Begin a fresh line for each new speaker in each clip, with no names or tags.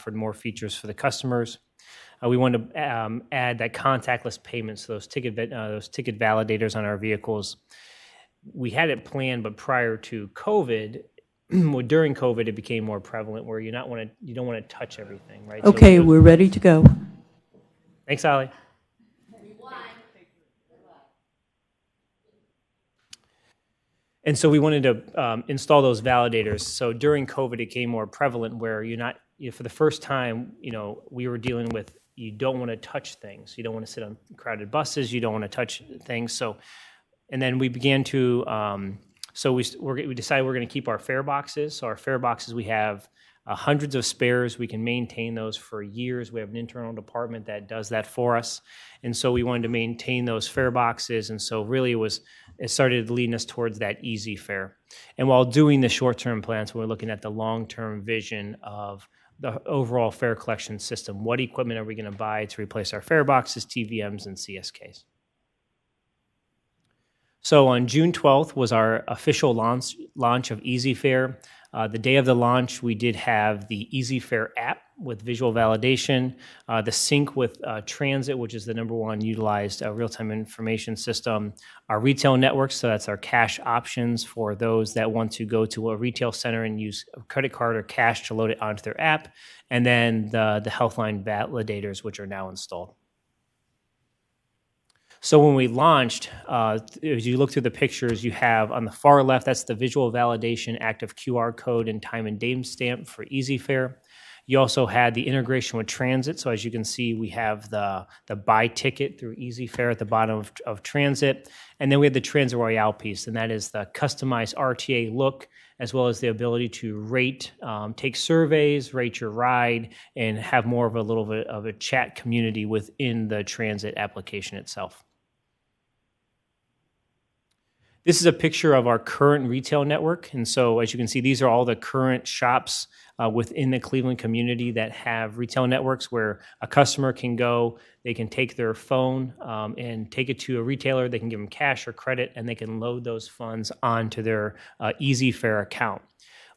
for more features for the customers. We wanted to add that contactless payments, those ticket validators on our vehicles. We had it planned, but prior to COVID, during COVID, it became more prevalent where you don't want to touch everything, right?
Okay, we're ready to go.
Thanks, Ali. And so we wanted to install those validators. So during COVID, it became more prevalent where for the first time, we were dealing with, you don't want to touch things. You don't want to sit on crowded buses. You don't want to touch things. So, and then we began to, we decided we're going to keep our fare boxes. So our fare boxes, we have hundreds of spares. We can maintain those for years. We have an internal department that does that for us. And so we wanted to maintain those fare boxes. And so really it started leading us towards that easy fare. And while doing the short-term plans, we're looking at the long-term vision of the overall fare collection system. What equipment are we going to buy to replace our fare boxes, TVMs, and CSKs? So on June 12th was our official launch of EasyFare. The day of the launch, we did have the EasyFare app with visual validation, the sync with Transit, which is the #1 utilized real-time information system, our retail networks, so that's our cash options for those that want to go to a retail center and use a credit card or cash to load it onto their app, and then the Healthline validators, which are now installed. So when we launched, as you look through the pictures, you have on the far left, that's the visual validation active QR code and time and date stamp for EasyFare. You also had the integration with Transit. So as you can see, we have the buy ticket through EasyFare at the bottom of Transit. And then we have the Transit Royale piece, and that is the customized RTA look, as well as the ability to rate, take surveys, rate your ride, and have more of a little bit of a chat community within the Transit application itself. This is a picture of our current retail network. And so as you can see, these are all the current shops within the Cleveland community that have retail networks where a customer can go, they can take their phone and take it to a retailer, they can give them cash or credit, and they can load those funds onto their EasyFare account.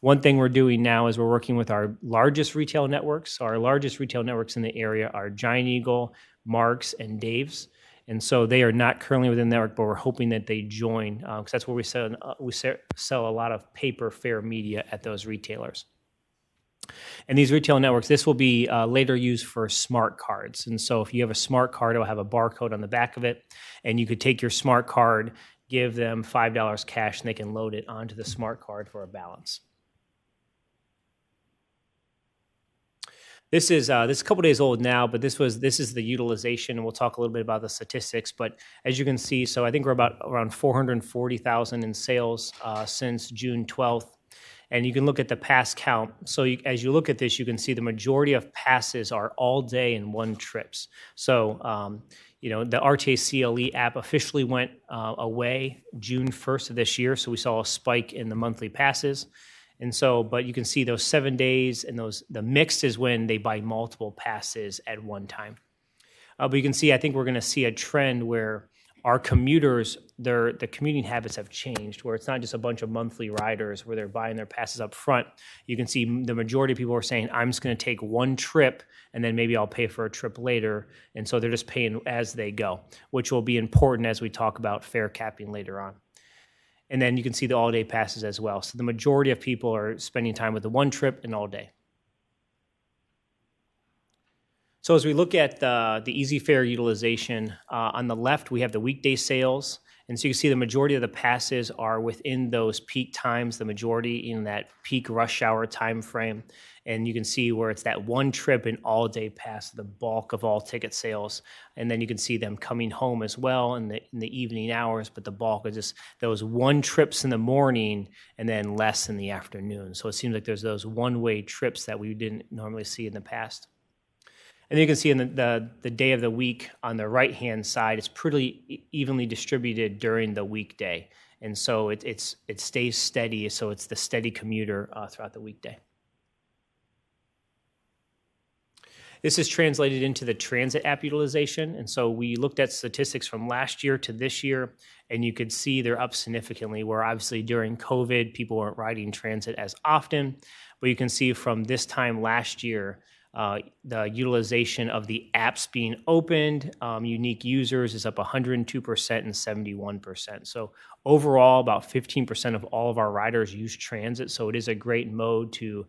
One thing we're doing now is we're working with our largest retail networks. Our largest retail networks in the area are Giant Eagle, Mark's, and Dave's. And so they are not currently within the network, but we're hoping that they join because that's where we sell a lot of paper fare media at those retailers. And these retail networks, this will be later used for smart cards. And so if you have a smart card, it will have a barcode on the back of it, and you could take your smart card, give them $5 cash, and they can load it onto the smart card for a balance. This is a couple days old now, but this is the utilization, and we'll talk a little bit about the statistics. But as you can see, so I think we're around 440,000 in sales since June 12th, and you can look at the pass count. So as you look at this, you can see the majority of passes are all day and one trips. So the RTA CLE app officially went away June 1st of this year, so we saw a spike in the monthly passes. And so, but you can see those 7 days and the mixed is when they buy multiple passes at one time. But you can see, I think we're going to see a trend where our commuters, the commuting habits have changed, where it's not just a bunch of monthly riders where they're buying their passes up front. You can see the majority of people are saying, I'm just going to take one trip and then maybe I'll pay for a trip later. And so they're just paying as they go, which will be important as we talk about fare capping later on. And then you can see the all-day passes as well. So the majority of people are spending time with the one trip and all day. So as we look at the EasyFare utilization, on the left we have the weekday sales. And so you can see the majority of the passes are within those peak times, the majority in that peak rush hour time frame. And you can see where it's that one trip and all-day pass, the bulk of all ticket sales. And then you can see them coming home as well in the evening hours, but the bulk is just those one trips in the morning and then less in the afternoon. So it seems like there's those one-way trips that we didn't normally see in the past. And then you can see in the day of the week on the right-hand side, it's pretty evenly distributed during the weekday. And so it stays steady, so it's the steady commuter throughout the weekday. This is translated into the transit app utilization. And so we looked at statistics from last year to this year, and you could see they're up significantly, where obviously during COVID, people weren't riding transit as often. But you can see from this time last year, The utilization of the apps being opened, unique users is up 102% and 71%. So overall, about 15% of all of our riders use transit. So it is a great mode to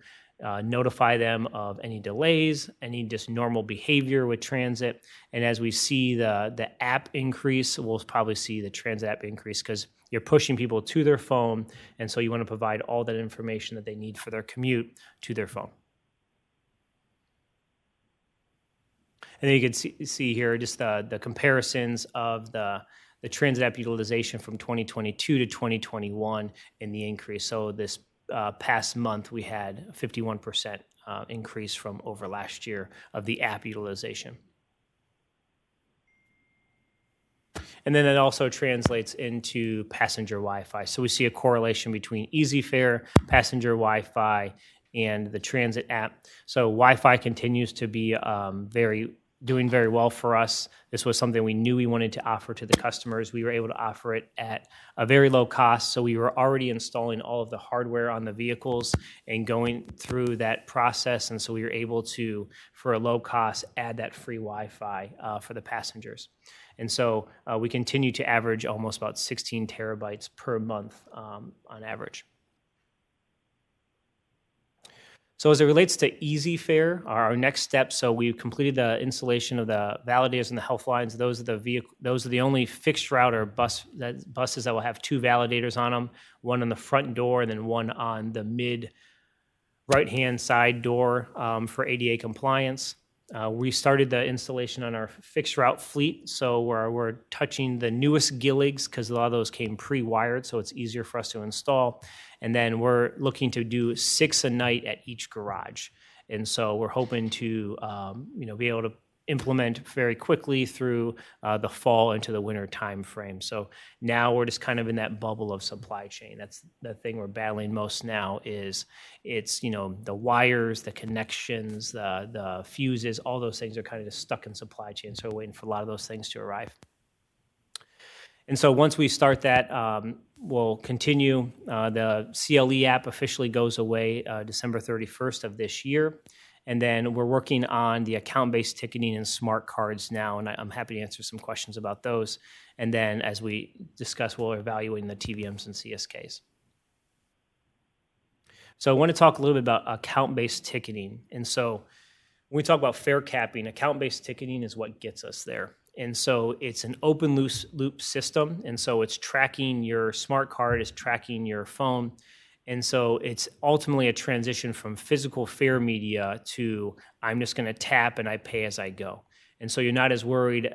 notify them of any delays, any just normal behavior with transit. And as we see the app increase, we'll probably see the transit app increase because you're pushing people to their phone. And so you want to provide all that information that they need for their commute to their phone. And then you can see here just the comparisons of the transit app utilization from 2022 to 2021 in the increase. So this past month, we had a 51% increase from over last year of the app utilization. And then it also translates into passenger Wi-Fi. So we see a correlation between EasyFare, passenger Wi-Fi, and the transit app. So Wi-Fi continues to be doing very well for us. This was something we knew we wanted to offer to the customers. We were able to offer it at a very low cost. So we were already installing all of the hardware on the vehicles and going through that process. And so we were able to, for a low cost, add that free Wi-Fi for the passengers. And so we continue to average almost about 16 terabytes per month on average. So as it relates to EasyFare, our next step, so we've completed the installation of the validators and the health lines. Those are the only fixed route or buses that will have 2 validators on them, one on the front door and then one on the mid right-hand side door for ADA compliance. We started the installation on our fixed route fleet, so we're touching the newest Gilligs because a lot of those came pre-wired, so it's easier for us to install. And then we're looking to do 6 a night at each garage. And so we're hoping to be able to implement very quickly through the fall into the winter time frame. So now we're just kind of in that bubble of supply chain. That's the thing we're battling most now is it's, the wires, the connections, the fuses, all those things are kind of just stuck in supply chain. So we're waiting for a lot of those things to arrive. And so once we start that, we'll continue. The CLE app officially goes away December 31st of this year. And then we're working on the account-based ticketing and smart cards now, and I'm happy to answer some questions about those. And then as we discuss, we're evaluating the TVMs and CSKs. So I want to talk a little bit about account-based ticketing. And so when we talk about fare capping, account-based ticketing is what gets us there. And so it's an open loop system. And so it's tracking your smart card, it's tracking your phone. And so it's ultimately a transition from physical fare media to I'm just going to tap and I pay as I go. And so you're not as worried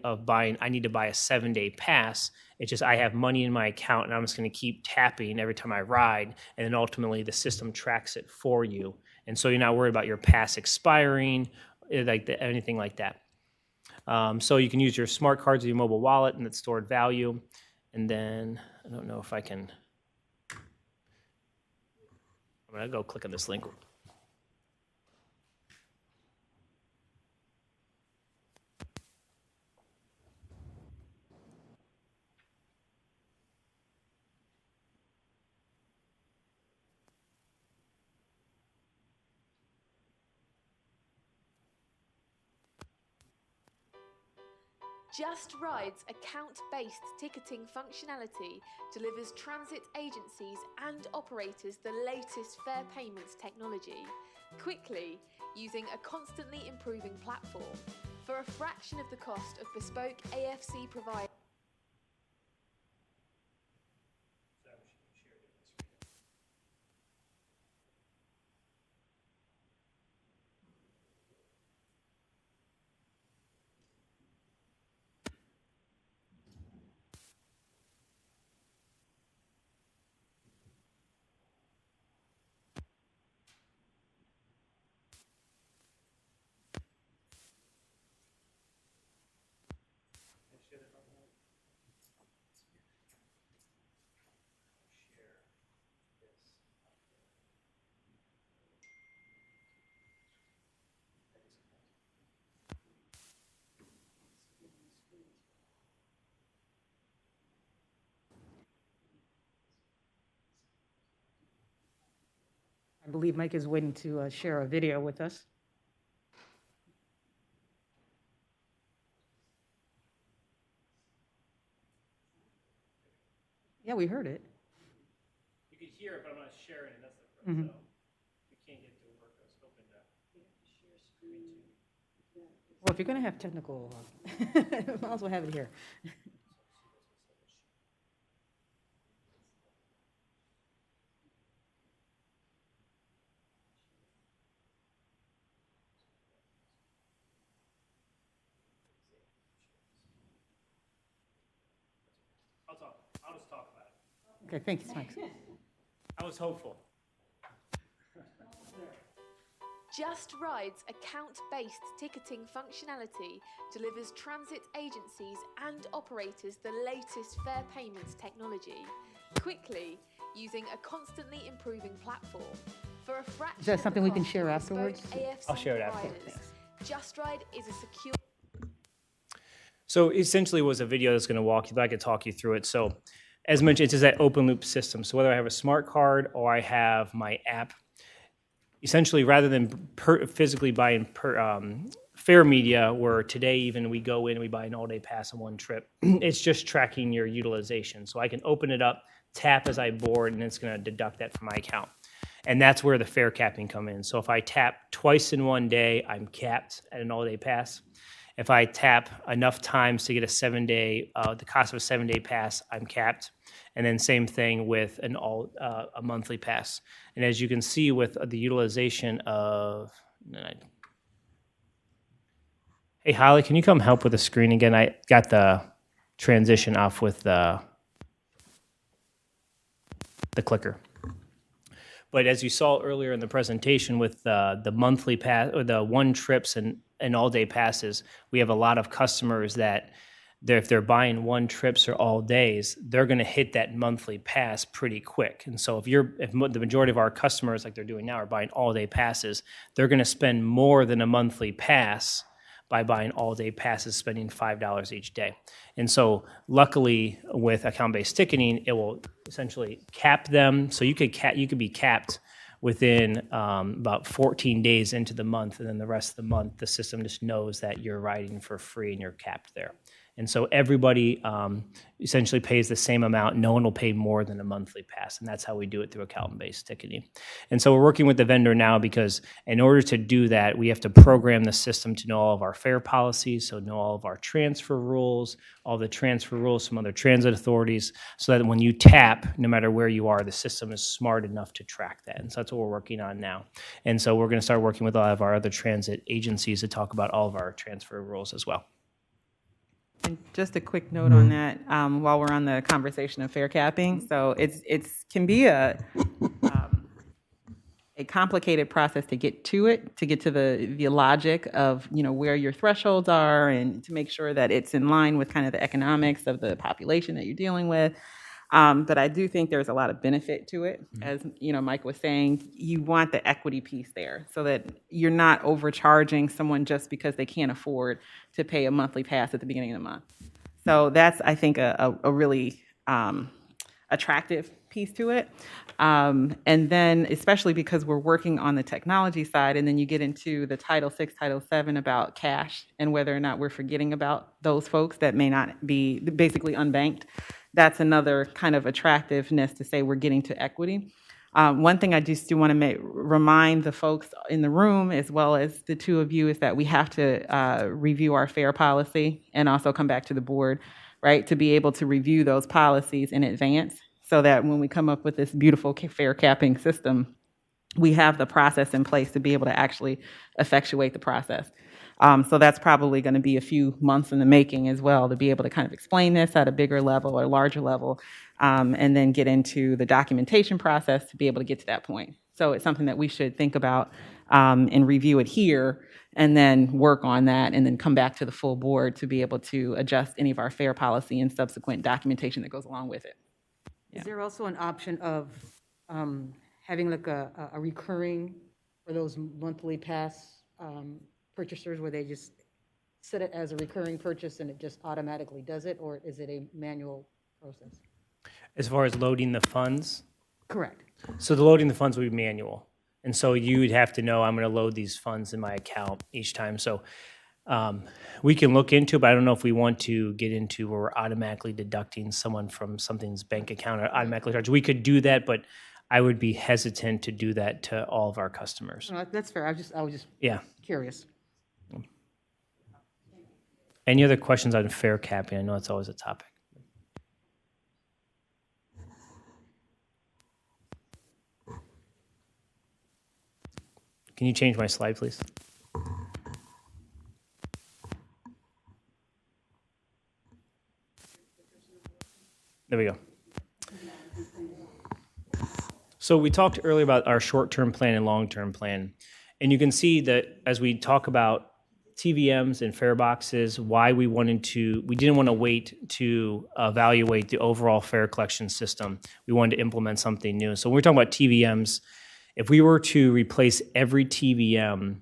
of buying, I need to buy a 7-day pass. It's just I have money in my account and I'm just going to keep tapping every time I ride. And then ultimately the system tracks it for you. And so you're not worried about your pass expiring, anything like that. So you can use your smart cards or your mobile wallet and it's stored value. And then I don't know if I can. I'm going to go click on this link.
Just Ride's account-based ticketing functionality delivers transit agencies and operators the latest fare payments technology, quickly, using a constantly improving platform, for a fraction of the cost of bespoke AFC providers.
I believe Mike is waiting to share a video with us. Yeah, we heard it.
You could hear it, but I'm not sharing it. That's the problem. So we can't get it to work. I was hoping to share screen too.
Well, if you're going to have technical, might as well have it here.
I'll just talk about it.
Okay, thank you, Mike.
I was hopeful.
Just Ride's account-based ticketing functionality delivers transit agencies and operators the latest fare payments technology, quickly, using a constantly improving platform. For a fraction
Is that something we can
of the
share
cost of
afterwards?
bespoke AFC
I'll share it afterwards.
providers, Just Ride is a secure...
So essentially it was a video that's going to walk you, but I could talk you through it. So as mentioned, it's that open loop system. So whether I have a smart card or I have my app, essentially rather than physically buying fare media, where today even we go in and we buy an all-day pass on one trip, it's just tracking your utilization. So I can open it up, tap as I board, and it's going to deduct that from my account. And that's where the fare capping come in. So if I tap twice in one day, I'm capped at an all-day pass. If I tap enough times to get a 7-day, the cost of a 7-day pass, I'm capped. And then same thing with a monthly pass. And as you can see with the utilization of, hey Holly, can you come help with the screen again? I got the transition off with the clicker. But as you saw earlier in the presentation with the monthly pass or the one trips and all-day passes, we have a lot of customers that if they're buying one trips or all days, they're going to hit that monthly pass pretty quick. And so if the majority of our customers, like they're doing now, are buying all-day passes, they're going to spend more than a monthly pass by buying all-day passes, spending $5 each day. And so luckily with account-based ticketing, it will essentially cap them. So you could be capped within about 14 days into the month, and then the rest of the month, the system just knows that you're riding for free and you're capped there. And so everybody essentially pays the same amount. No one will pay more than a monthly pass, and that's how we do it through account-based ticketing. And so we're working with the vendor now because in order to do that, we have to program the system to know all of our fare policies, so know all of our transfer rules, all the transfer rules from other transit authorities, so that when you tap, no matter where you are, the system is smart enough to track that. And so that's what we're working on now. And so we're going to start working with a lot of our other transit agencies to talk about all of our transfer rules as well.
And just a quick note on that, while we're on the conversation of fare capping. So it can be a complicated process to get to the logic of, where your thresholds are and to make sure that it's in line with kind of the economics of the population that you're dealing with. But I do think there's a lot of benefit to it. As Mike was saying, you want the equity piece there so that you're not overcharging someone just because they can't afford to pay a monthly pass at the beginning of the month. So that's, I think, a really attractive piece to it. And then especially because we're working on the technology side, and then you get into the Title VI, Title VII about cash and whether or not we're forgetting about those folks that may not be basically unbanked. That's another kind of attractiveness to say we're getting to equity. One thing I just do want to remind the folks in the room, as well as the two of you, is that we have to review our fare policy and also come back to the board, right, to be able to review those policies in advance so that when we come up with this beautiful fare capping system, we have the process in place to be able to actually effectuate the process. So that's probably going to be a few months in the making as well to be able to kind of explain this at a bigger level or larger level, and then get into the documentation process to be able to get to that point. So it's something that we should think about and review it here and then work on that and then come back to the full board to be able to adjust any of our fare policy and subsequent documentation that goes along with it.
Is there also an option of having like a recurring for those monthly pass purchasers where they just set it as a recurring purchase and it just automatically does it, or is it a manual process?
As far as loading the funds?
Correct.
So the loading the funds will be manual. And so you would have to know I'm going to load these funds in my account each time. So we can look into it, but I don't know if we want to get into where we're automatically deducting someone from something's bank account or automatically charge. We could do that, but I would be hesitant to do that to all of our customers.
No, that's fair. I was just
Yeah.
curious.
Any other questions on fair capping? I know it's always a topic. Can you change my slide, please? There we go. So we talked earlier about our short-term plan and long-term plan. And you can see that as we talk about TVMs and fare boxes, why we didn't want to wait to evaluate the overall fare collection system. We wanted to implement something new. So when we're talking about TVMs, if we were to replace every TVM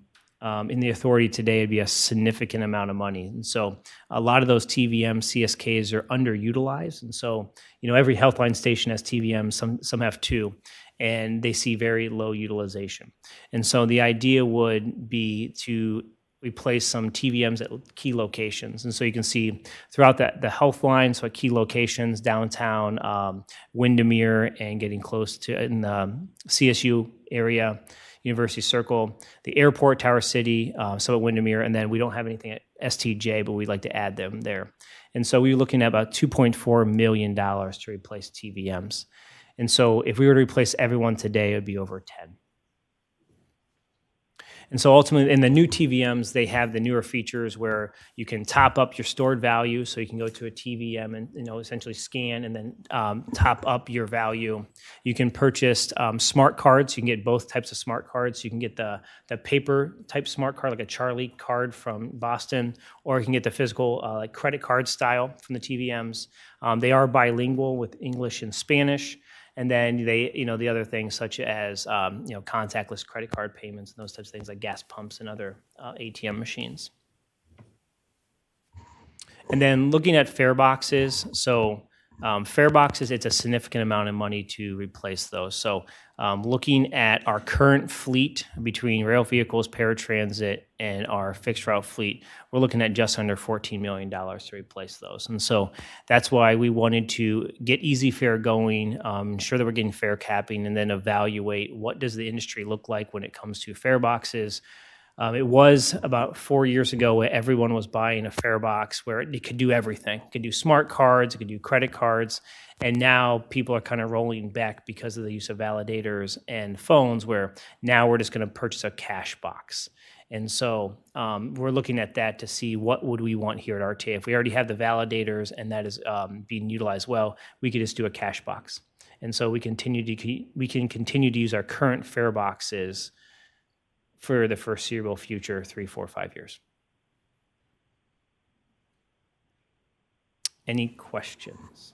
in the authority today, it'd be a significant amount of money. And so a lot of those TVM CSKs are underutilized. And so, every Healthline station has TVM, some have two, and they see very low utilization. And so the idea would be to replace some TVMs at key locations. And so you can see throughout the Healthline, so at key locations, downtown, Windermere, and getting close to in the CSU area, University Circle, the airport, Tower City, some at Windermere, and then we don't have anything at STJ, but we'd like to add them there. And so we were looking at about $2.4 million to replace TVMs. And so if we were to replace everyone today, it would be over 10. And so ultimately, in the new TVMs, they have the newer features where you can top up your stored value. So you can go to a TVM and essentially scan and then top up your value. You can purchase smart cards. You can get both types of smart cards. You can get the paper type smart card, like a Charlie card from Boston, or you can get the physical like credit card style from the TVMs. They are bilingual with English and Spanish. And then they, the other things such as, contactless credit card payments and those types of things like gas pumps and other ATM machines. And then looking at fare boxes, so fare boxes, it's a significant amount of money to replace those. So looking at our current fleet between rail vehicles, paratransit, and our fixed route fleet, we're looking at just under $14 million to replace those. And so that's why we wanted to get easy fare going, ensure that we're getting fare capping, and then evaluate what does the industry look like when it comes to fare boxes. It was about 4 years ago where everyone was buying a fare box where it could do everything. It could do smart cards, it could do credit cards, and now people are kind of rolling back because of the use of validators and phones where now we're just going to purchase a cash box. And so we're looking at that to see what would we want here at RTA. If we already have the validators and that is being utilized well, we could just do a cash box. And so we can continue to use our current fare boxes for the foreseeable future, 3, 4, 5 years. Any questions?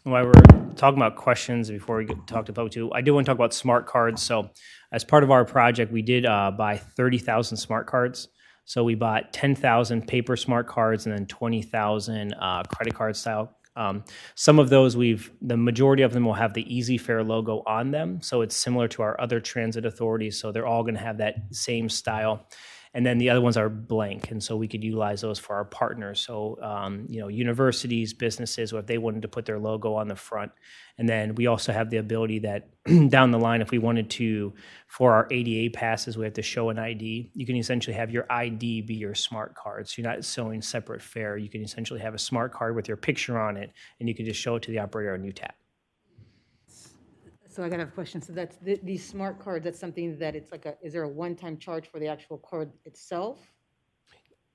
While we're talking about questions before we talk to public too, I do want to talk about smart cards. So as part of our project, we did buy 30,000 smart cards. So we bought 10,000 paper smart cards and then 20,000 credit card style. Some of those the majority of them will have the Easy Fare logo on them. So it's similar to our other transit authorities. So they're all going to have that same style. And then the other ones are blank. And so we could utilize those for our partners. So, universities, businesses, or if they wanted to put their logo on the front. And then we also have the ability that down the line, if we wanted to, for our ADA passes, we have to show an ID. You can essentially have your ID be your smart card. So you're not showing separate fare. You can essentially have a smart card with your picture on it, and you can just show it to the operator on UTAP.
So I got a question. So that's these smart cards, that's something that it's like is there a one-time charge for the actual card itself?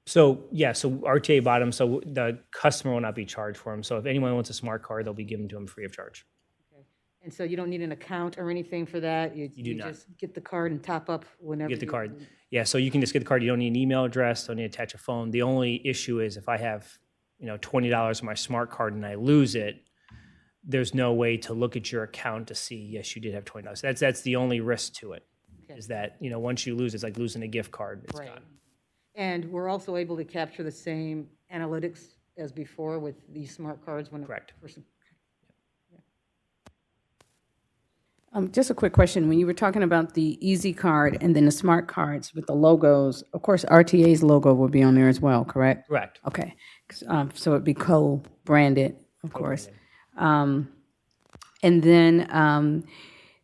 So RTA bought them, so the customer will not be charged for them. So if anyone wants a smart card, they'll be given to them free of charge.
Okay. And so you don't need an account or anything for that? You
do not.
Just get the card and top up whenever
you get the card. Yeah, so you can just get the card. You don't need an email address, don't need to attach a phone. The only issue is if I have $20 on my smart card and I lose it, there's no way to look at your account to see, yes, you did have $20. That's the only risk to it, okay. Is that, once you lose, it's like losing a gift card. It's
right.
gone.
And we're also able to capture the same analytics as before with these smart cards when it
Correct.
first.
Just a quick question. When you were talking about the Easy Card and then the smart cards with the logos, of course, RTA's logo will be on there as well, correct?
Correct.
Okay. So it'd be co-branded, of course. And then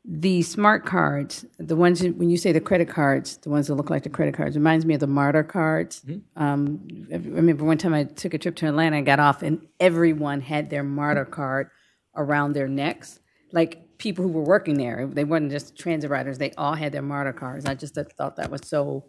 the smart cards, the ones, when you say the credit cards, the ones that look like the credit cards, reminds me of the Martyr cards. I remember one time I took a trip to Atlanta and got off, and everyone had their Martyr card around their necks. Like people who were working there, they weren't just transit riders, they all had their Martyr cards. I just thought that was so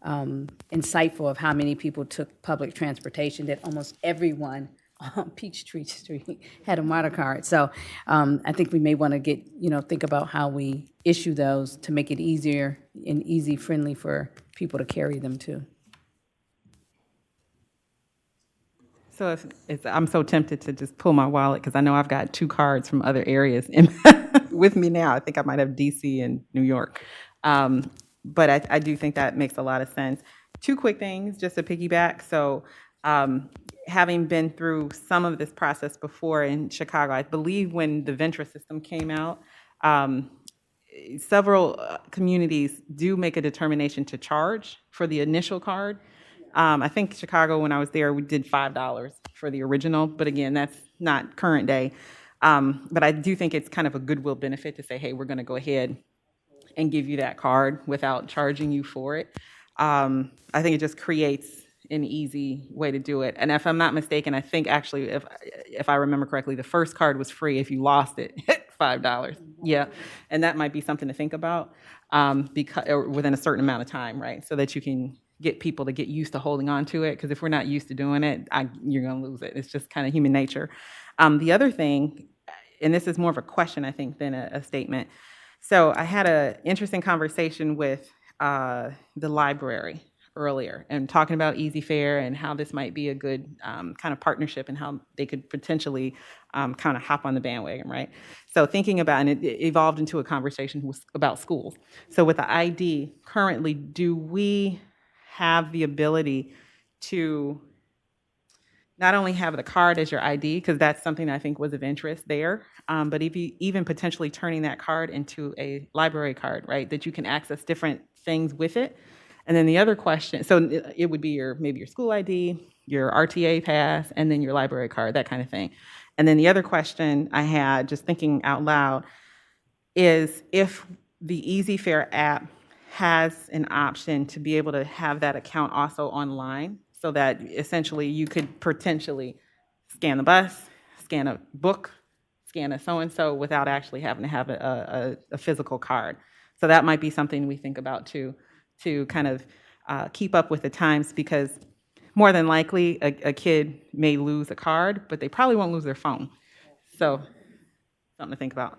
insightful of how many people took public transportation, that almost everyone on Peachtree Street had a Martyr card. So I think we may want to think about how we issue those to make it easier and easy friendly for people to carry them too.
So I'm so tempted to just pull my wallet because I know I've got 2 cards from other areas with me now. I think I might have DC and New York. But I do think that makes a lot of sense. 2 quick things just to piggyback. So having been through some of this process before in Chicago, I believe when the Ventra system came out, several communities do make a determination to charge for the initial card. I think Chicago, when I was there, we did $5 for the original, but again, that's not current day. But I do think it's kind of a goodwill benefit to say, hey, we're going to go ahead and give you that card without charging you for it. I think it just creates an easy way to do it. And if I'm not mistaken, I think actually, if I remember correctly, the first card was free if you lost it, $5. Yeah, and that might be something to think about because or within a certain amount of time, right? So that you can get people to get used to holding on to it. Because if we're not used to doing it, you're going to lose it. It's just kind of human nature. The other thing, and this is more of a question, I think, than a statement. So I had an interesting conversation with the library earlier and talking about Easy Fare and how this might be a good kind of partnership and how they could potentially kind of hop on the bandwagon, right? So thinking about, and it evolved into a conversation about schools. So with the ID, currently, do we have the ability to not only have the card as your ID, because that's something I think was of interest there, but if you even potentially turning that card into a library card, right, that you can access different things with it. And then the other question, so it would be maybe your school ID, your RTA pass, and then your library card, that kind of thing. And then the other question I had, just thinking out loud, is if the Easy Fare app has an option to be able to have that account also online, so that essentially you could potentially scan the bus, scan a book, scan a so-and-so without actually having to have a physical card. So that might be something we think about too, to kind of keep up with the times, because more than likely a kid may lose a card, but they probably won't lose their phone. So something to think about.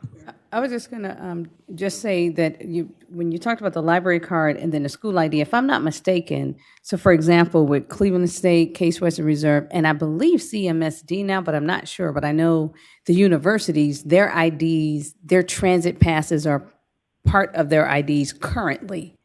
I was just going to just say that when you talked about the library card and then the school ID, if I'm not mistaken, so for example, with Cleveland State, Case Western Reserve, and I believe CMSD now, but I'm not sure, but I know the universities, their IDs, their transit passes are part of their IDs currently.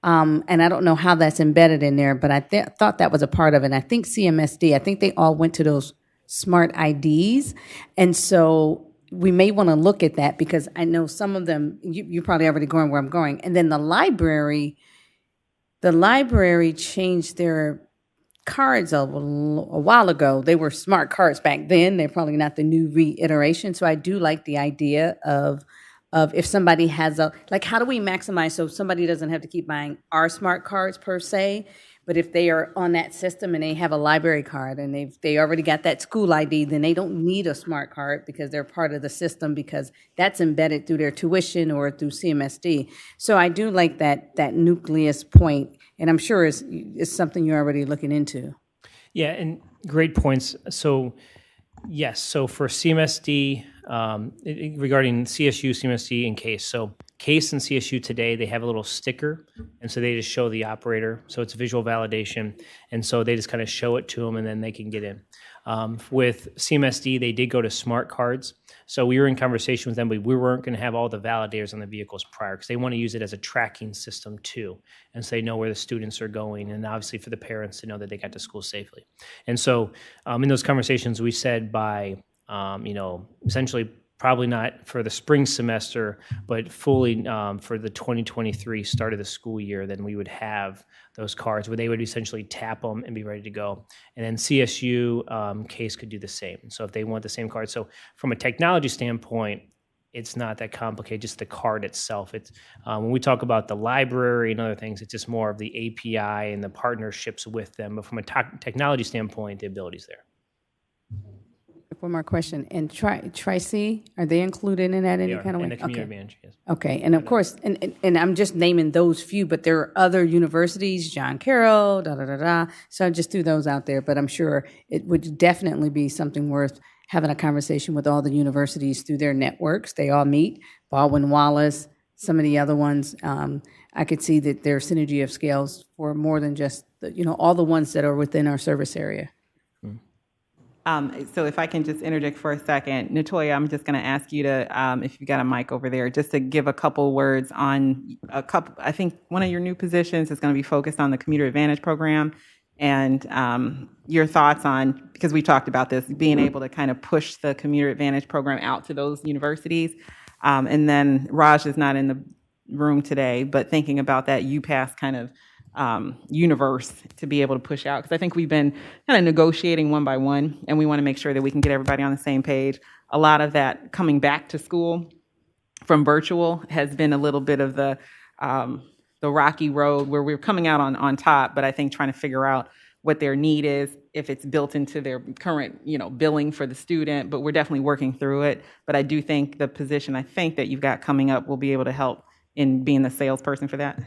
And I don't know how that's embedded in there, but I thought that was a part of it. And I think CMSD, I think they all went to those smart IDs. And so we may want to look at that, because I know some of them, you're probably already going where I'm going. And then the library changed their cards a while ago. They were smart cards back then. They're probably not the new reiteration. So I do like the idea of if somebody has how do we maximize so somebody doesn't have to keep buying our smart cards per se, but if they are on that system and they have a library card and they already got that school ID, then they don't need a smart card because they're part of the system, because that's embedded through their tuition or through CMSD. So I do like that nucleus point, and I'm sure it's something you're already looking into.
Yeah, and great points. So yes, so for CMSD, regarding CSU, CMSD, and CASE, so Case and CSU today, they have a little sticker, and so they just show the operator. So it's visual validation, and so they just kind of show it to them, and then they can get in. With CMSD, they did go to smart cards. So we were in conversation with them, but we weren't going to have all the validators on the vehicles prior because they want to use it as a tracking system too. And so they know where the students are going, and obviously for the parents to know that they got to school safely. And so in those conversations, we said by, essentially probably not for the spring semester, but fully for the 2023 start of the school year, then we would have those cards where they would essentially tap them and be ready to go. And then CSU Case could do the same. So if they want the same card. So from a technology standpoint, it's not that complicated, just the card itself. It's when we talk about the library and other things, it's just more of the API and the partnerships with them. But from a technology standpoint, the ability's there.
One more question. And Tri-C, are they included in that any kind of way?
And the community advantage, yes.
Okay. And of course, and I'm just naming those few, but there are other universities, John Carroll, So I just threw those out there, but I'm sure it would definitely be something worth having a conversation with all the universities through their networks. They all meet, Baldwin Wallace, some of the other ones. I could see that their synergy of scales for more than just, all the ones that are within our service area.
So if I can just interject for a second, Natoya, I'm just going to ask you to, if you've got a mic over there, just to give a couple words on I think one of your new positions is going to be focused on the Commuter Advantage program, and your thoughts on, because we talked about this, being able to kind of push the Commuter Advantage program out to those universities. And then Raj is not in the room today, but thinking about that UPass kind of universe to be able to push out, because I think we've been kind of negotiating one by one, and we want to make sure that we can get everybody on the same page. A lot of that coming back to school from virtual has been a little bit of the rocky road where we're coming out on top, but I think trying to figure out what their need is, if it's built into their current, billing for the student, but we're definitely working through it. But I do think the position I think that you've got coming up will be able to help in being the salesperson for that.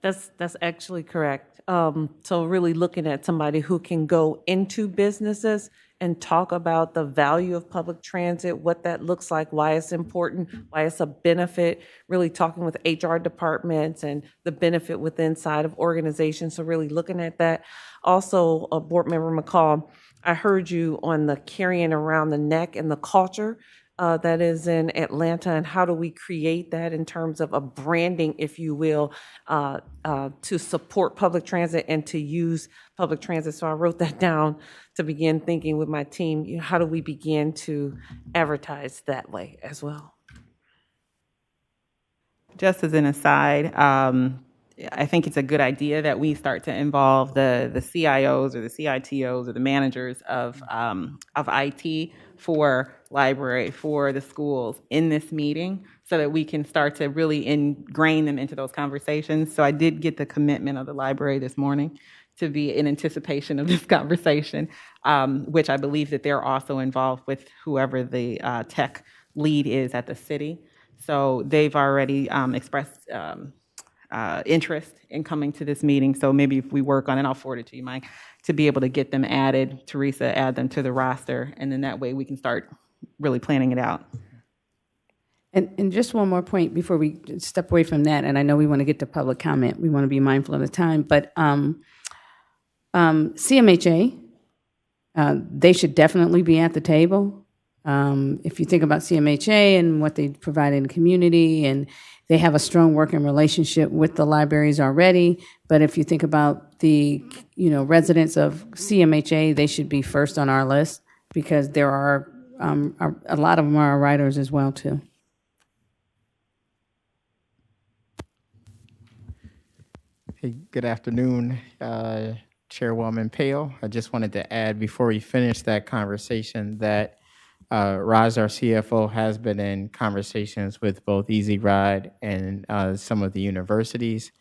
That's actually correct. So really looking at somebody who can go into businesses and talk about the value of public transit, what that looks like, why it's important, why it's a benefit, really talking with HR departments and the benefit within inside of organizations. So really looking at that. Also, Board Member McCall, I heard you on the carrying around the neck and the culture that is in Atlanta, and how do we create that in terms of a branding, if you will, to support public transit and to use public transit. So I wrote that down to begin thinking with my team, how do we begin to advertise that way as well?
Just as an aside, I think it's a good idea that we start to involve the CIOs or the CITOs or the managers of IT for library, for the schools in this meeting, so that we can start to really ingrain them into those conversations. So I did get the commitment of the library this morning to be in anticipation of this conversation, which I believe that they're also involved with whoever the tech lead is at the city. So they've already expressed interest in coming to this meeting. So maybe if we work on it, I'll forward it to you, Mike, to be able to get them added, Teresa, add them to the roster, and then that way we can start really planning it out.
And just one more point before we step away from that, and I know we want to get to public comment. We want to be mindful of the time, but CMHA, they should definitely be at the table. If you think about CMHA and what they provide in the community, and they have a strong working relationship with the libraries already. But if you think about the, residents of CMHA, they should be first on our list, because there are a lot of them are writers as well too.
Hey, good afternoon, Chairwoman Pale. I just wanted to add before we finish that conversation that Roz, our CFO, has been in conversations with both Easy Ride and some of the universities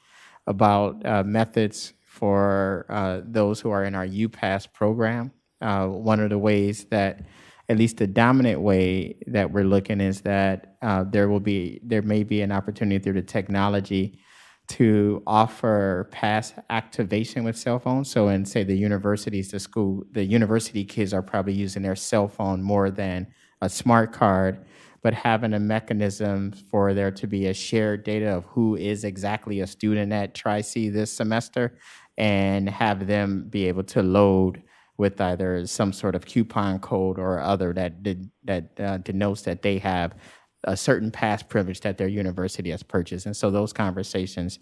about methods for those who are in our UPass program. One of the ways that, at least the dominant way that we're looking, is that there may be an opportunity through the technology to offer pass activation with cell phones. So in, say, the universities, the university kids are probably using their cell phone more than a smart card, but having a mechanism for there to be a shared data of who is exactly a student at Tri-C this semester, and have them be able to load with either some sort of coupon code or other that denotes that they have a certain past privilege that their university has purchased. And so those conversations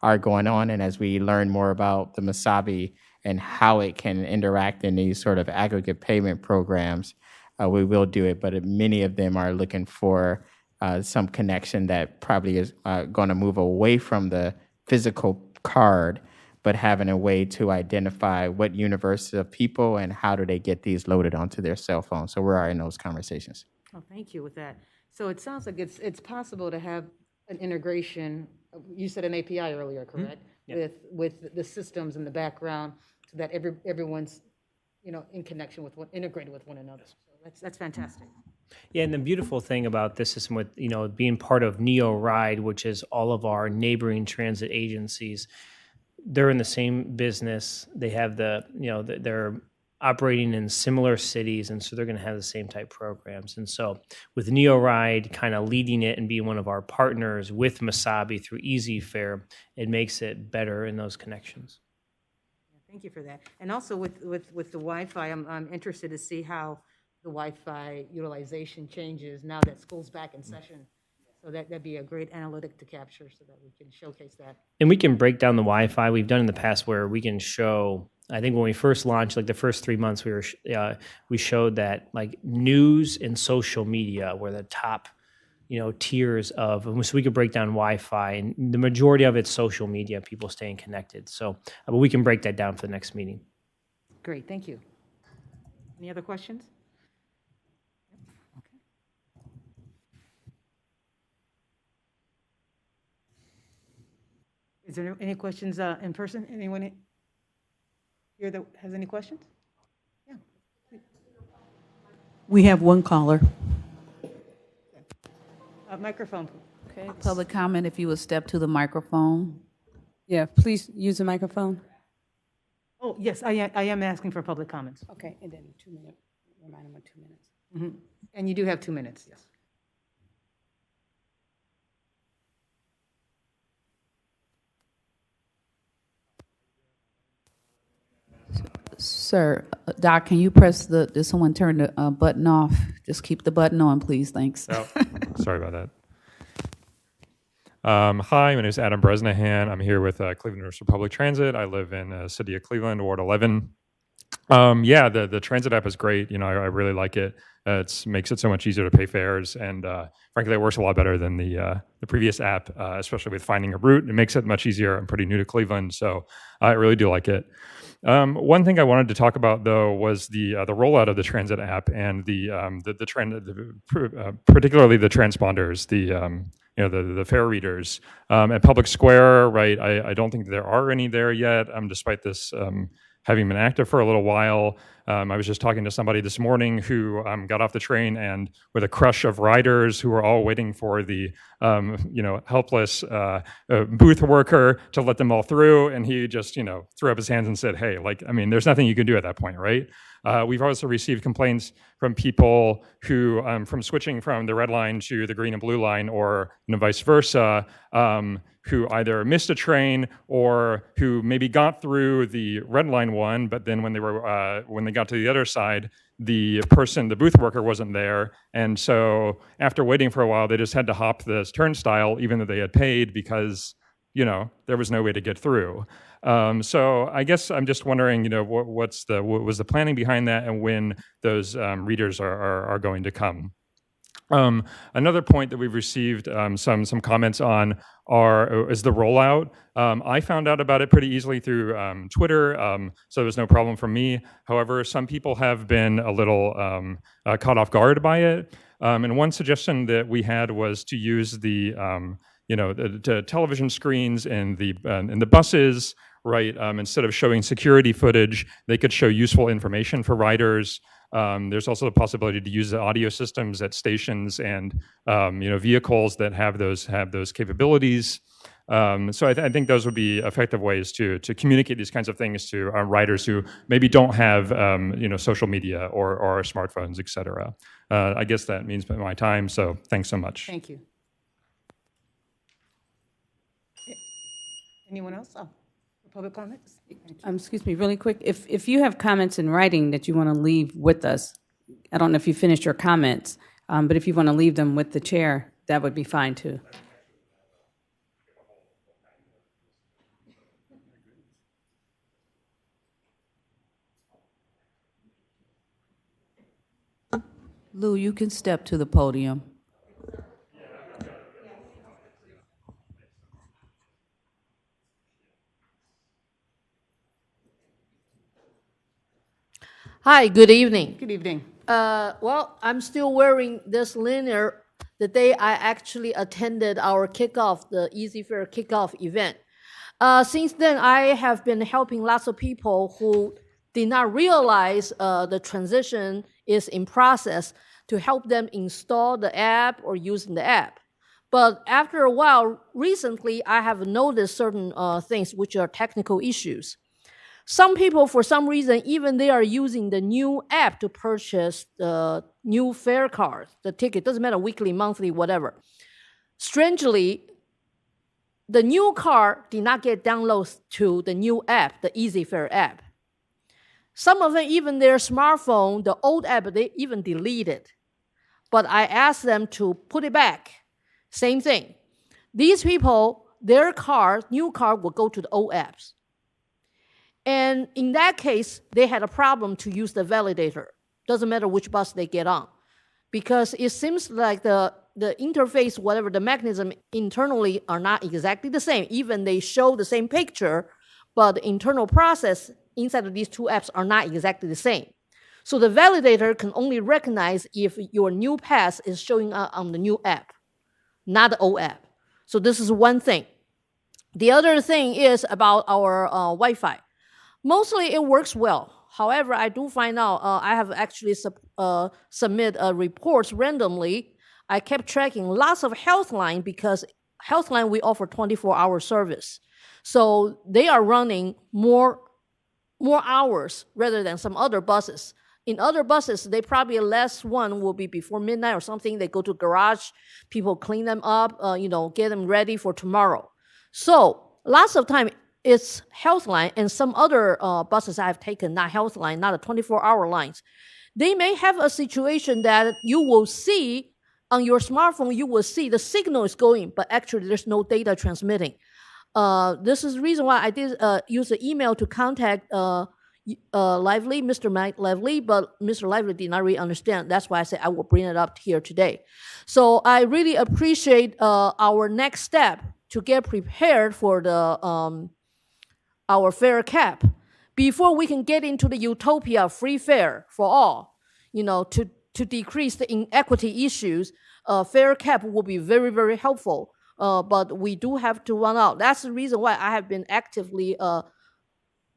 are going on. And as we learn more about the Masabi and how it can interact in these sort of aggregate payment programs, we will do it. But many of them are looking for some connection that probably is going to move away from the physical card, but having a way to identify what universe of people and how do they get these loaded onto their cell phone. So we're in those conversations.
Oh, thank you with that. So it sounds like it's possible to have an integration. You said an API earlier, correct? Mm-hmm. With the systems in the background, so that everyone's in connection with integrated with one another. So that's fantastic.
Yeah, and the beautiful thing about this system with being part of Neo Ride, which is all of our neighboring transit agencies, they're in the same business. They have they're operating in similar cities, and so they're going to have the same type programs. And so with Neo Ride kind of leading it and being one of our partners with Masabi through Easy Fare, it makes it better in those connections.
Thank you for that. And also with the Wi-Fi, I'm interested to see how the Wi-Fi utilization changes now that school's back in session. So that'd be a great analytic to capture so that we can showcase that.
And we can break down the Wi-Fi. We've done in the past where we can show, I think when we first launched, like the first 3 months, we showed that like news and social media were the top, tiers of, so we could break down Wi-Fi, and the majority of it's social media, people staying connected. So, but we can break that down for the next meeting.
Great, thank you. Any other questions? Is there any questions in person? Anyone here that has any questions? Yeah.
We have one caller.
Microphone.
Okay, public comment, if you would step to the microphone.
Yeah, please use the microphone.
Oh, yes, I am asking for public comments.
Okay, and then 2 minutes. Remind them of 2 minutes.
Mm-hmm. And you do have 2 minutes, yes.
Sir, Doc, can you press did someone turn the button off? Just keep the button on, please. Thanks.
Oh, sorry about that. Hi, my name is Adam Bresnahan. I'm here with Cleveland Universal Public Transit. I live in the city of Cleveland, Ward 11. The transit app is great. I really like it. It makes it so much easier to pay fares, and frankly, it works a lot better than the previous app, especially with finding a route. It makes it much easier. I'm pretty new to Cleveland, so I really do like it. One thing I wanted to talk about, though, was the rollout of the transit app and particularly the transponders, the fare readers at Public Square. Right, I don't think there are any there yet, despite this having been active for a little while. I was just talking to somebody this morning who got off the train and with a crush of riders who were all waiting for the helpless booth worker to let them all through, and he just threw up his hands and said, "Hey, there's nothing you can do at that point, right?" We've also received complaints from people who, from switching from the red line to the green and blue line, or vice versa, who either missed a train or who maybe got through the red line one, but then when they got to the other side, the booth worker wasn't there, and so after waiting for a while, they just had to hop this turnstile, even though they had paid, because there was no way to get through. So I guess I'm just wondering, what was the planning behind that, and when those readers are going to come. Another point that we've received some comments on is the rollout. I found out about it pretty easily through Twitter, so there was no problem for me. However, some people have been a little caught off guard by it. And one suggestion that we had was to use the television screens in the buses, right? Instead of showing security footage, they could show useful information for riders. There's also the possibility to use the audio systems at stations and vehicles that have those capabilities. So I think those would be effective ways to communicate these kinds of things to riders who maybe don't have social media or smartphones, et cetera. I guess that means my time. So thanks so much.
Thank you. Anyone else? Oh, public comments?
Excuse me, really quick. If you have comments in writing that you want to leave with us, I don't know if you finished your comments, but if you want to leave them with the chair, that would be fine too. Lou, you can step to the podium.
Hi, good evening.
Good evening.
Well, I'm still wearing this lanyard the day I actually attended our kickoff, the Easy Fair kickoff event. Since then, I have been helping lots of people who did not realize the transition is in process to help them install the app or using the app. But after a while, recently, I have noticed certain things which are technical issues. Some people, for some reason, even they are using the new app to purchase the new fare card, the ticket, doesn't matter, weekly, monthly, whatever. Strangely, the new card did not get downloaded to the new app, the Easy Fare app. Some of them, even their smartphone, the old app, they even deleted. But I asked them to put it back. Same thing. These people, their card, new card, will go to the old apps. And in that case, they had a problem to use the validator. Doesn't matter which bus they get on. Because it seems like the interface, whatever, the mechanism internally are not exactly the same. Even they show the same picture, but the internal process inside of these two apps are not exactly the same. So the validator can only recognize if your new pass is showing up on the new app, not the old app. So this is one thing. The other thing is about our Wi-Fi. Mostly it works well. However, I do find out I have actually submit reports randomly. I kept tracking lots of Healthline because Healthline we offer 24-hour service. So they are running more hours rather than some other buses. In other buses, they probably last one will be before midnight or something. They go to garage, people clean them up, get them ready for tomorrow. So lots of time it's Healthline and some other buses I've taken, not Healthline, not the 24-hour lines. They may have a situation that you will see on your smartphone, you will see the signal is going, but actually there's no data transmitting. This is the reason why I did use the email to contact Lively, Mr. Mike Lively, but Mr. Lively did not really understand. That's why I said I will bring it up here today. So I really appreciate our next step to get prepared for the our fare cap before we can get into the utopia free fare for all. To decrease the inequity issues, fare cap will be very, very helpful. But we do have to run out. That's the reason why I have been actively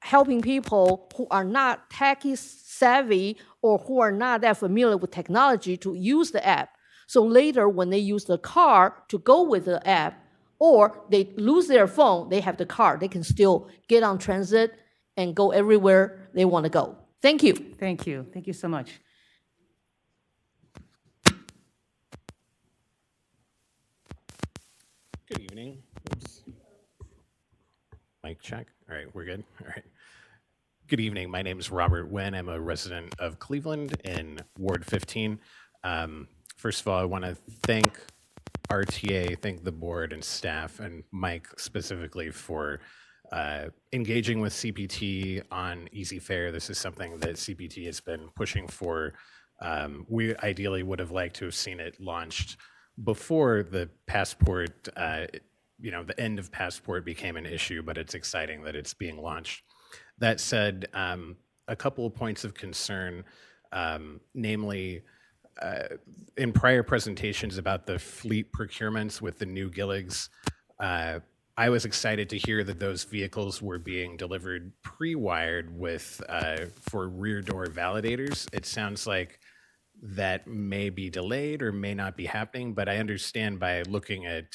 helping people who are not techie savvy or who are not that familiar with technology to use the app. So later when they use the car to go with the app, or they lose their phone, they have the car. They can still get on transit and go everywhere they want to go. Thank you.
Thank you. Thank you so much.
Good evening. Oops. Mic check. All right, we're good. All right. Good evening. My name is Robert Nguyen. I'm a resident of Cleveland in Ward 15. First of all, I want to thank RTA, thank the board and staff, and Mike specifically for engaging with CPT on Easy Fare. This is something that CPT has been pushing for. We ideally would have liked to have seen it launched before the passport, the end of passport became an issue, but it's exciting that it's being launched. That said, a couple of points of concern, namely, in prior presentations about the fleet procurements with the new Gilligs, I was excited to hear that those vehicles were being delivered pre-wired with for rear door validators. It sounds like that may be delayed or may not be happening, but I understand by looking at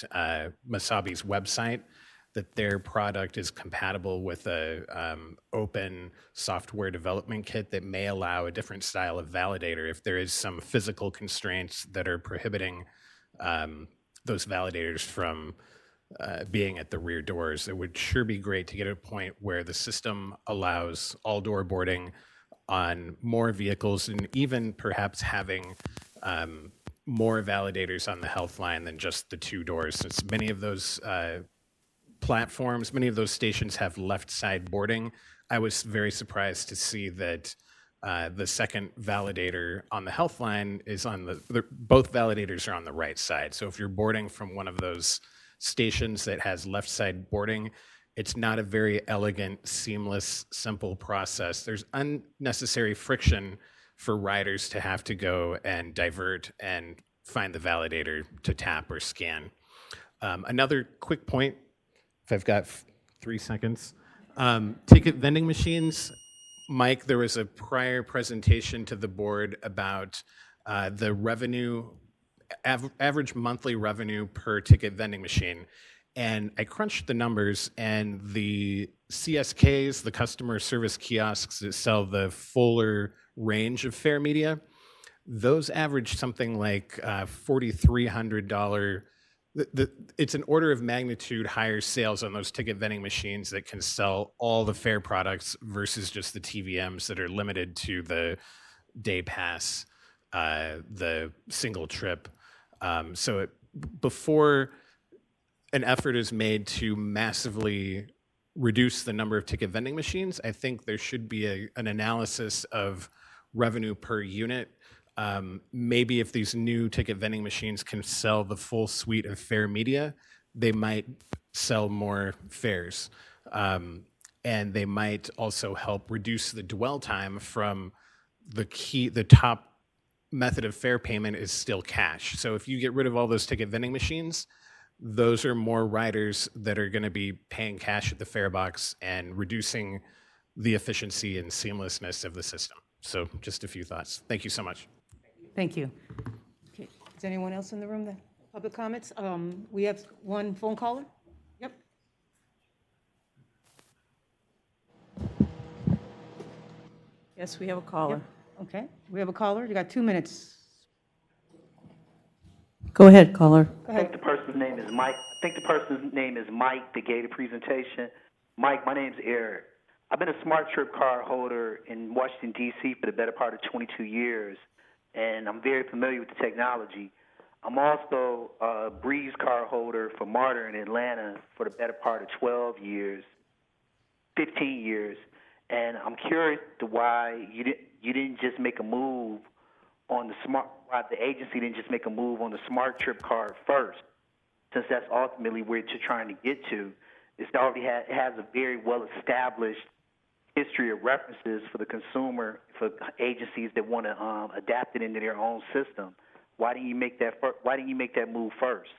Masabi's website that their product is compatible with a open software development kit that may allow a different style of validator if there is some physical constraints that are prohibiting those validators from being at the rear doors. It would sure be great to get to a point where the system allows all door boarding on more vehicles, and even perhaps having more validators on the health line than just the 2 doors, since many of those platforms, many of those stations have left side boarding. I was very surprised to see that the second validator on the health line is on both validators are on the right side. So if you're boarding from one of those stations that has left side boarding, it's not a very elegant, seamless, simple process. There's unnecessary friction for riders to have to go and divert and find the validator to tap or scan. Another quick point, if I've got 3 seconds, ticket vending machines. Mike, there was a prior presentation to the board about the revenue, average monthly revenue per ticket vending machine. And I crunched the numbers, and the CSKs, the customer service kiosks that sell the fuller range of fare media, those average something like $4,300. It's an order of magnitude higher sales on those ticket vending machines that can sell all the fare products versus just the TVMs that are limited to the day pass, the single trip. Before an effort is made to massively reduce the number of ticket vending machines, I think there should be an analysis of revenue per unit. Maybe if these new ticket vending machines can sell the full suite of fare media, they might sell more fares. And they might also help reduce the dwell time from the top method of fare payment is still cash. So if you get rid of all those ticket vending machines, those are more riders that are going to be paying cash at the fare box and reducing the efficiency and seamlessness of the system. So just a few thoughts. Thank you so much.
Thank you. Okay. Is anyone else in the room that public comments? We have one phone caller. Yep.
Yes, we have a caller.
Yep. Okay. We have a caller. You got 2 minutes.
Go ahead, caller.
Go
I think the person's name is Mike. That gave the presentation. Mike, my name's Eric. I've been a Smart Trip card holder in Washington, D.C. for the better part of 22 years, and I'm very familiar with the technology. I'm also a Breeze card holder for MARTA in Atlanta for the better part of 15 years, and I'm curious to why you didn't just make a move on why the agency didn't just make a move on the Smart Trip card first, since that's ultimately where you're trying to get to. It already has a very well-established history of references for the consumer, for agencies that want to adapt it into their own system. Why didn't you make that move first?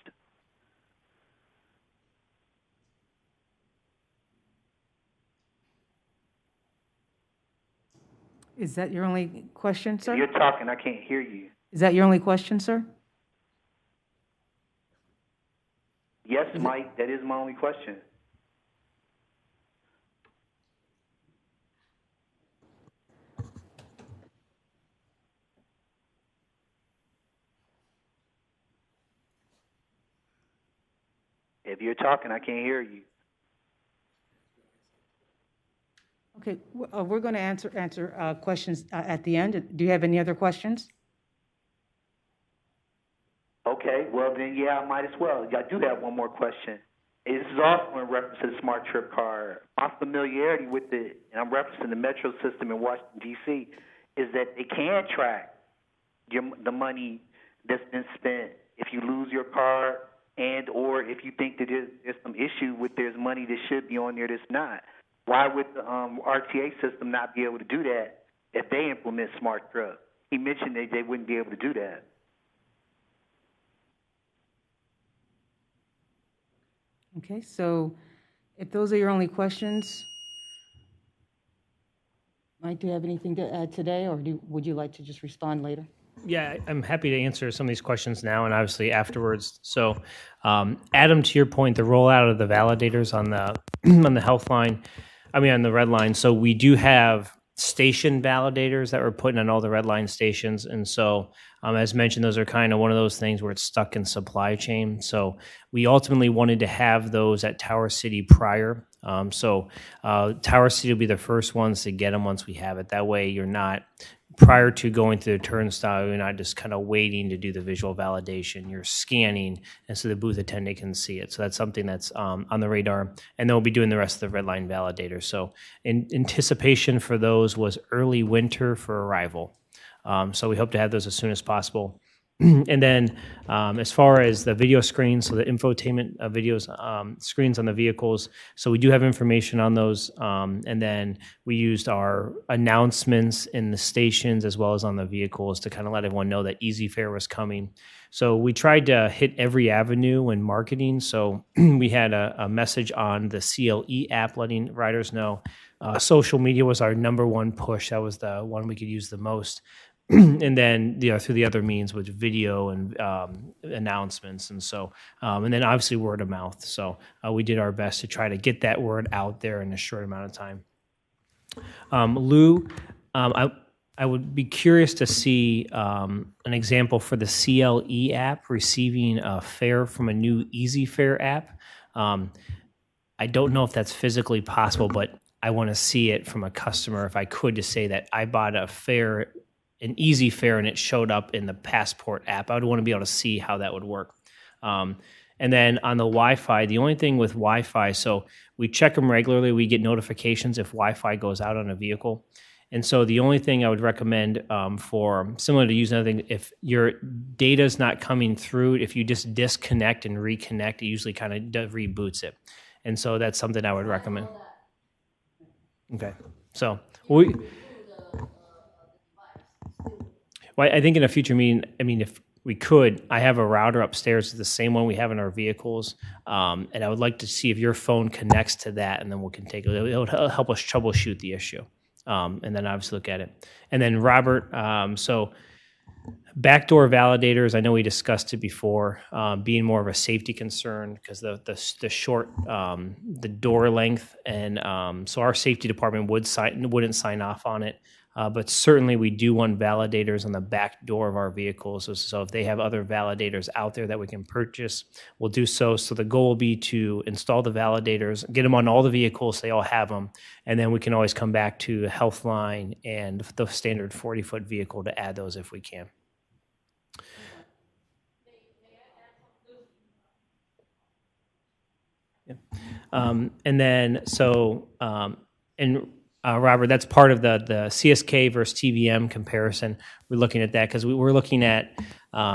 Is that your only question, sir?
If you're talking, I can't hear you.
Is that your only question, sir?
Yes, Mike, that is my only question. If you're talking, I can't hear you.
Okay, we're going to answer questions at the end. Do you have any other questions?
Okay, well then, yeah, I might as well. I do have one more question. This is also in reference to the Smart Trip card. My familiarity with it, and I'm referencing the Metro system in Washington, D.C., is that they can track the money that's been spent if you lose your card and or if you think that there's some issue with there's money that should be on there that's not. Why would the RTA system not be able to do that if they implement Smart Trip? He mentioned that they wouldn't be able to do that.
Okay, so if those are your only questions, Mike, do you have anything to add today, or would you like to just respond later?
Yeah, I'm happy to answer some of these questions now and obviously afterwards. So, Adam, to your point, the rollout of the validators on the on the health line, on the red line. So we do have station validators that we're putting on all the red line stations, and so as mentioned, those are kind of one of those things where it's stuck in supply chain. So we ultimately wanted to have those at Tower City prior. Tower City will be the first ones to get them once we have it. That way, you're not prior to going through the turnstile, you're not just kind of waiting to do the visual validation. You're scanning, and so the booth attendant can see it. So that's something that's on the radar. And then we'll be doing the rest of the red line validators. So in anticipation for those was early winter for arrival. So we hope to have those as soon as possible. And then as far as the video screens, so the infotainment videos, screens on the vehicles, so we do have information on those. And then we used our announcements in the stations as well as on the vehicles to kind of let everyone know that Easy Fare was coming. So we tried to hit every avenue when marketing. So we had a message on the CLE app letting riders know. Social media was our number one push. That was the one we could use the most. And then through the other means with video and announcements, and so and then obviously word of mouth. So we did our best to try to get that word out there in a short amount of time. Lou, I would be curious to see an example for the CLE app receiving a fare from a new Easy Fare app. I don't know if that's physically possible, but I want to see it from a customer if I could, to say that I bought a fare, an Easy Fare, and it showed up in the Passport app. I would want to be able to see how that would work. And then on the Wi-Fi, the only thing with Wi-Fi, so we check them regularly. We get notifications if Wi-Fi goes out on a vehicle. And so the only thing I would recommend for, similar to using another thing, if your data's not coming through, if you just disconnect and reconnect, it usually kind of reboots it. And so that's something I would recommend. Okay. So well, I think in a future meeting, if we could, I have a router upstairs, the same one we have in our vehicles, and I would like to see if your phone connects to that, and then we can take it. It'll help us troubleshoot the issue, and then obviously look at it. And then Robert, so backdoor validators, I know we discussed it before, being more of a safety concern because the short the door length, and so our safety department wouldn't sign off on it. But certainly we do want validators on the back door of our vehicles. So if they have other validators out there that we can purchase, we'll do so. So the goal will be to install the validators, get them on all the vehicles, they all have them, and then we can always come back to the health line and the standard 40-foot vehicle to add those if we can. Yeah. And then Robert, that's part of the CSK versus TVM comparison. We're looking at that because we're looking at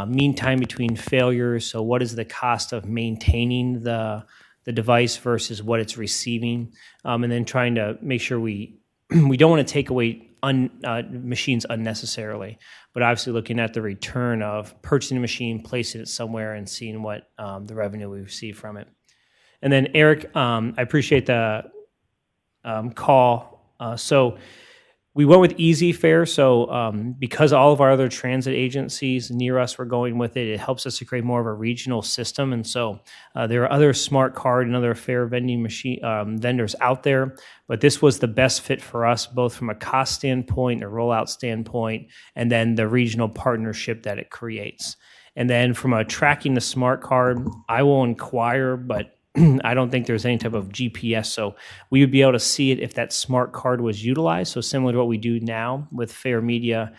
mean time between failures. So what is the cost of maintaining the device versus what it's receiving, and then trying to make sure we don't want to take away machines unnecessarily, but obviously looking at the return of purchasing a machine, placing it somewhere, and seeing what the revenue we receive from it. And then Eric, I appreciate the call. So we went with Easy Fare. So because all of our other transit agencies near us were going with it, it helps us to create more of a regional system. And so there are other smart card and other fare vending machine vendors out there, but this was the best fit for us, both from a cost standpoint, a rollout standpoint, and then the regional partnership that it creates. And then from a tracking the smart card, I will inquire, but I don't think there's any type of GPS, so we would be able to see it if that smart card was utilized. So similar to what we do now with Fare Media,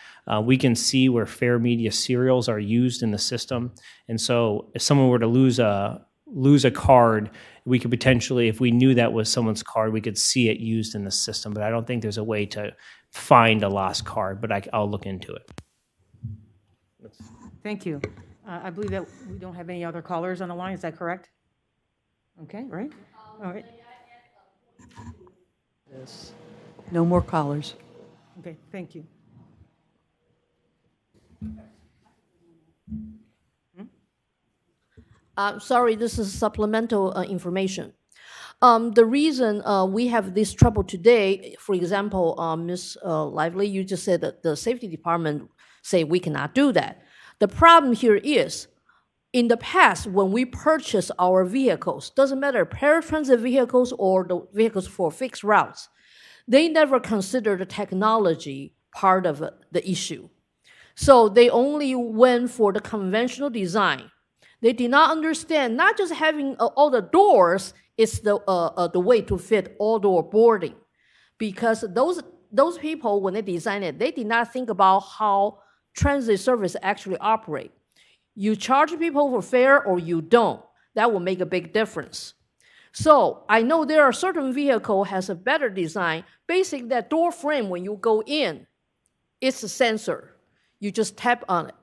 we can see where Fare Media serials are used in the system. And so if someone were to lose a card, we could potentially, if we knew that was someone's card, we could see it used in the system. But I don't think there's a way to find a lost card, but I'll look into it.
Thank you. I believe that we don't have any other callers on the line. Is that correct? Okay, right? All right.
Yes.
No more callers.
Okay, thank you.
Sorry, this is supplemental information. The reason we have this trouble today, for example, Ms. Lively, you just said that the safety department say we cannot do that. The problem here is, in the past, when we purchase our vehicles, doesn't matter paratransit vehicles or the vehicles for fixed routes, they never consider the technology part of the issue. So they only went for the conventional design. They did not understand not just having all the doors is the way to fit all-door boarding, because those people, when they designed it, they did not think about how transit service actually operate. You charge people for fare or you don't. That will make a big difference. So I know there are certain vehicle has a better design. Basically, that door frame, when you go in, it's a sensor. You just tap on it.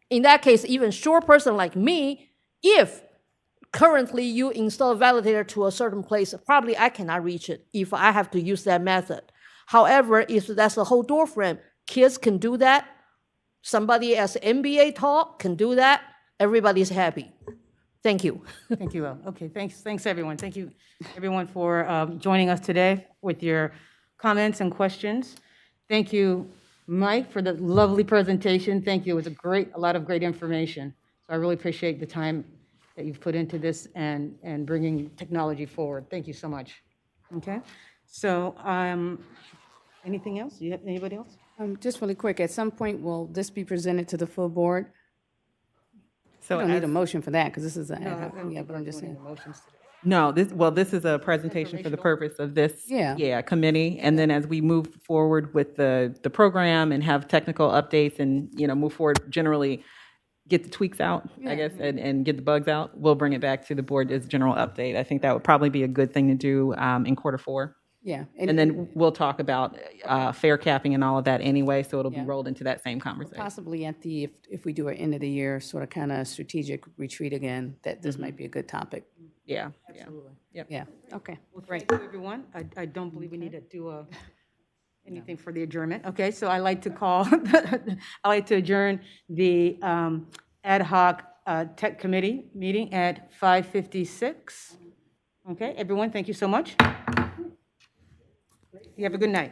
In that case, even short person like me, if currently you install a validator to a certain place, probably I cannot reach it if I have to use that method. However, if that's the whole door frame, kids can do that. Somebody as MBA tall can do that. Everybody's happy. Thank you.
Thank you, Elle. Okay, thanks, everyone. Thank you, everyone, for joining us today with your comments and questions. Thank you, Mike, for the lovely presentation. Thank you. It was a lot of great information. So I really appreciate the time that you've put into this and bringing technology forward. Thank you so much. Okay. So anything else? Do you have anybody else?
Just really quick, at some point, will this be presented to the full board?
So
I don't need a motion for that, because this is an ad hoc, yeah, but I'm just saying.
No, this is a presentation for the purpose of this committee. And then as we move forward with the program and have technical updates and, move forward, generally get the tweaks out, I guess, and get the bugs out, we'll bring it back to the board as general update. I think that would probably be a good thing to do in Q4.
Yeah.
And then we'll talk about fare capping and all of that anyway, so it'll be rolled into that same conversation.
Possibly at the, if we do an end of the year sort of kind of strategic retreat again, that this might be a good topic.
Yeah.
Absolutely.
Yep.
Yeah, okay.
Well, great. Thank you, everyone. I don't believe we need to do anything for the adjournment. Okay, so I like to adjourn the Ad Hoc Tech Committee meeting at 5:56. Okay, everyone, thank you so much. You have a good night.